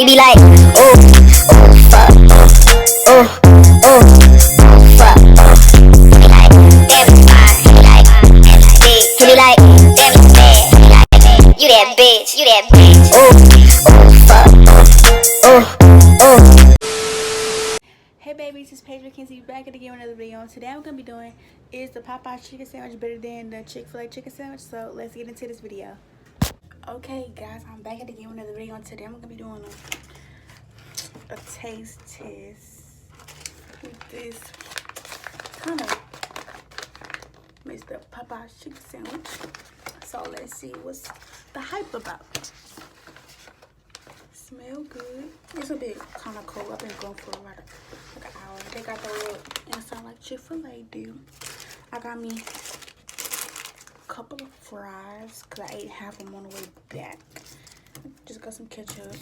He be like, oh, oh, fuck, oh, oh, fuck. He be like, everybody, he be like, bitch. He be like, damn, you bad. He be like, you that bitch, you that bitch. Oh, oh, fuck, oh. Hey babies, it's Paige McKenzie back at again with another video. Today I'm going to be doing is the Popeyes chicken sandwich better than the Chick-fil-A chicken sandwich? So let's get into this video. Okay guys, I'm back at again with another video. Today I'm going to be doing a taste test with this kind of mixed up Popeyes chicken sandwich. So let's see what's the hype about. Smell good. It's a bit kind of cold. I've been going for like an hour. They got the little inside like Chick-fil-A do. I got me a couple of fries because I ate half of them on the way back. Just got some ketchup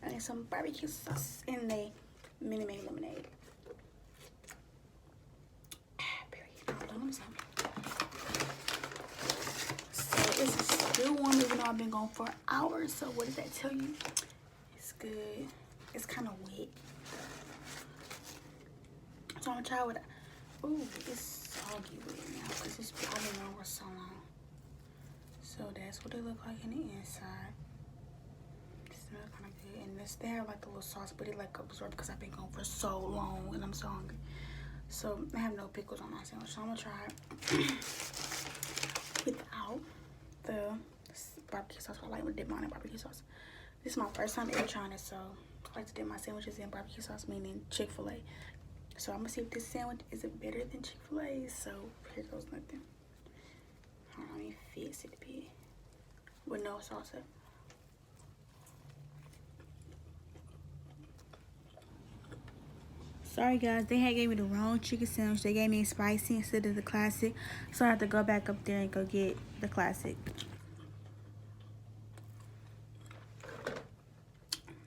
and some barbecue sauce in the Minute Maid lemonade. Period. So it's still warm even though I've been gone for hours. So what does that tell you? It's good. It's kind of wet. So I'm gonna try with. Ooh, it's soggy right now because I've been on for so long. So that's what it look like in the inside. It smells kind of good, and they have like the little sauce, but it like absorbed because I've been gone for so long and I'm so hungry. So I have no pickles on my sandwich, so I'm gonna try it without the barbecue sauce. I like to dip mine in barbecue sauce. This is my first time ever trying it, so I like to dip my sandwiches in barbecue sauce, meaning Chick-fil-A. So I'm gonna see if this sandwich is better than Chick-fil-A. So here goes nothing. Hold on, let me fix it a bit with no salsa. Sorry guys, they had gave me the wrong chicken sandwich. They gave me spicy instead of the classic, so I have to go back up there and go get the classic.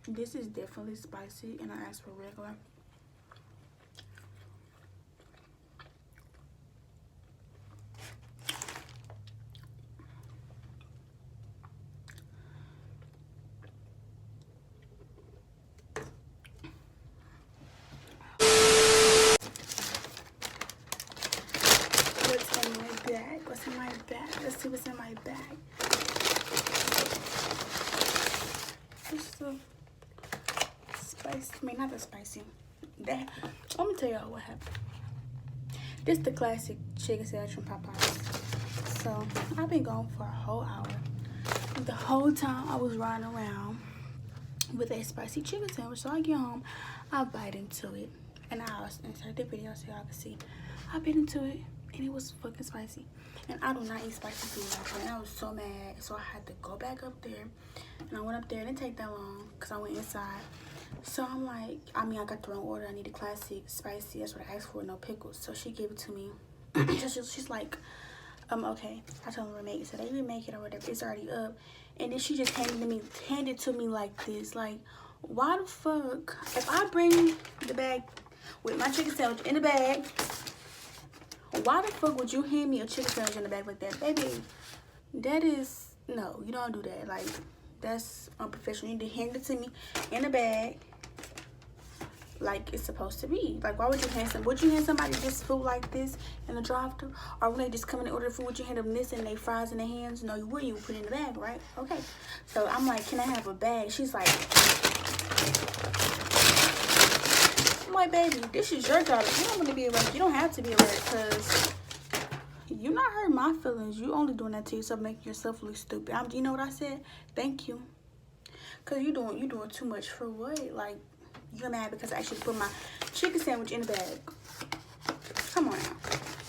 This is definitely spicy, and I asked for regular. What's in my bag? What's in my bag? Let's see what's in my bag. This is the spicy. I mean, not the spicy. That. Let me tell y'all what happened. This is the classic chicken sandwich from Popeyes. So I've been gone for a whole hour. The whole time I was riding around with a spicy chicken sandwich. So I get home, I bite into it, and I'll insert the video so y'all can see. I bit into it, and it was fucking spicy. And I do not eat spicy food like that. And I was so mad, so I had to go back up there. And I went up there, and it didn't take that long because I went inside. So I'm like, I got the wrong order. I needed classic spicy. That's what I asked for, no pickles. So she gave it to me. She's like, okay. I told her to remake it. So they remake it or whatever. It's already up. And then she just handed it to me like this. Like, why the fuck? If I bring the bag with my chicken sandwich in the bag, why the fuck would you hand me a chicken sandwich in the bag like that? Baby, that is, no, you don't do that. Like, that's unprofessional. You need to hand it to me in a bag like it's supposed to be. Like, why would you hand somebody this food like this in the drive-thru? Or when they just come in and order food, would you hand them this and they fries in their hands? No, you wouldn't. You would put it in the bag, right? Okay. So I'm like, can I have a bag? She's like, I'm like, baby, this is your daughter. You don't want to be alert. You don't have to be alert because you're not hurting my feelings. You only doing that to yourself, making yourself look stupid. You know what I said? Thank you. Cause you doing too much for what? Like, you're mad because I actually put my chicken sandwich in the bag. Come on now.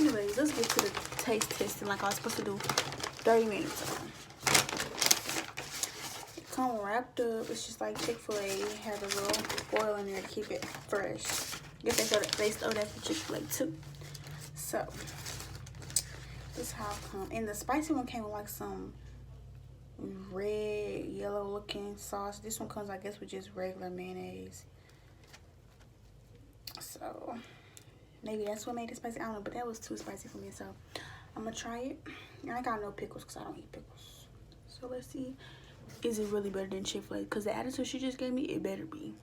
Anyways, let's get to the taste testing like I was supposed to do 30 minutes ago. It come wrapped up. It's just like Chick-fil-A. You have a little foil in there to keep it fresh. I guess they stole that for Chick-fil-A too. So this is how it comes. And the spicy one came with like some red, yellow looking sauce. This one comes, I guess, with just regular mayonnaise. So maybe that's what made it spicy. I don't know, but that was too spicy for me. So I'm gonna try it. And I got no pickles because I don't eat pickles. So let's see is it really better than Chick-fil-A? Because the attitude she just gave me, it better be.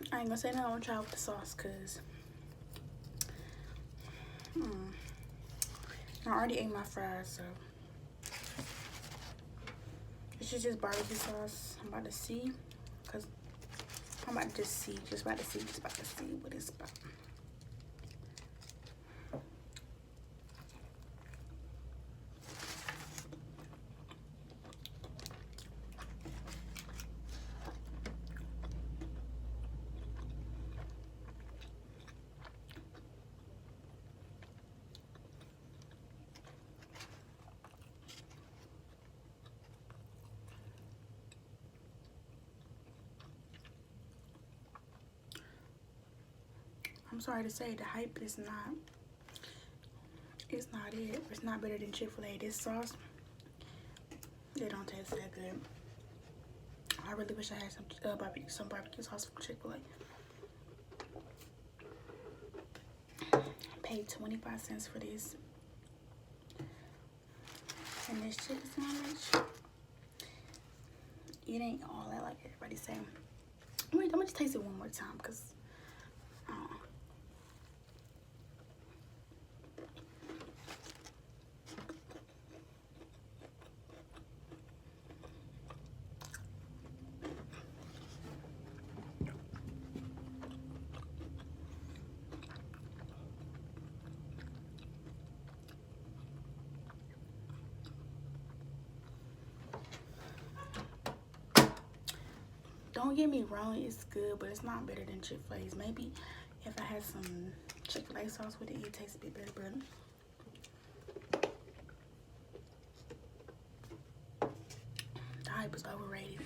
I ain't gonna say no, I'm gonna try with the sauce, cause I already ate my fries, so it's just barbecue sauce. I'm about to see, cause I'm about to see what it's about. I'm sorry to say, the hype is not. It's not it. It's not better than Chick-fil-A. This sauce, it don't taste that good. I really wish I had some barbecue sauce from Chick-fil-A. Paid 25 cents for this. And this chicken sandwich, it ain't all that like everybody's saying. Wait, I'm gonna just taste it one more time, cause don't get me wrong, it's good, but it's not better than Chick-fil-A's. Maybe if I had some Chick-fil-A sauce with it, it tastes a bit better, but the hype is overrated.